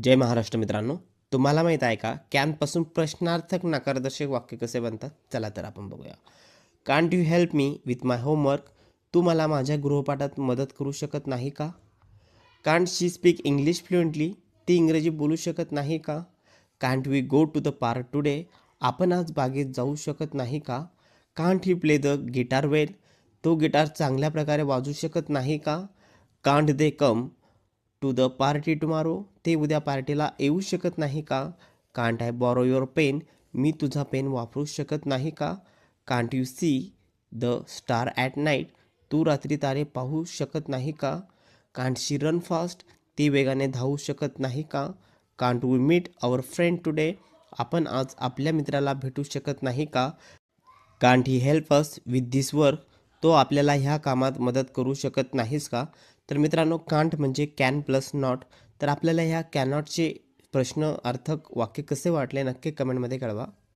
जय महाराष्ट्र मित्रांनो. तुम्हाला माहीत आहे का कॅनपासून प्रश्नार्थक नकारदर्शक वाक्य कसे बनतात? चला तर आपण बघूया. Can't you help me with my homework? तू मला माझ्या गृहपाठात मदत करू शकत नाही का? Can't she speak English fluently? ती इंग्रजी बोलू शकत नाही का? Can't we go to the park today? आपण आज बागेत जाऊ शकत नाही का? Can't he play the guitar well? तो गिटार चांगल्या प्रकारे वाजवू शकत नाही का? Can't they come to the party tomorrow? ते उद्या पार्टीला येऊ शकत नाही का? Can't I borrow your pen? मी तुझा पेन वापरू शकत नाही का? Can't you see the star at night? तू रात्री तारे पाहू शकत नाही का? Can't she run fast? ती वेगाने धावू शकत नाही का? Can't we meet our friend today? आपण आज आपल्या मित्राला भेटू शकत नाही का? Can't he help us with this work? तो आपल्याला ह्या कामात मदत करू शकत नाहीस का? तर मित्रांनो, कांट म्हणजे कॅन प्लस नॉट. तर आपल्याला ह्या कॅनॉटचे प्रश्न अर्थक वाक्य कसे वाटले नक्की कमेंटमध्ये कळवा.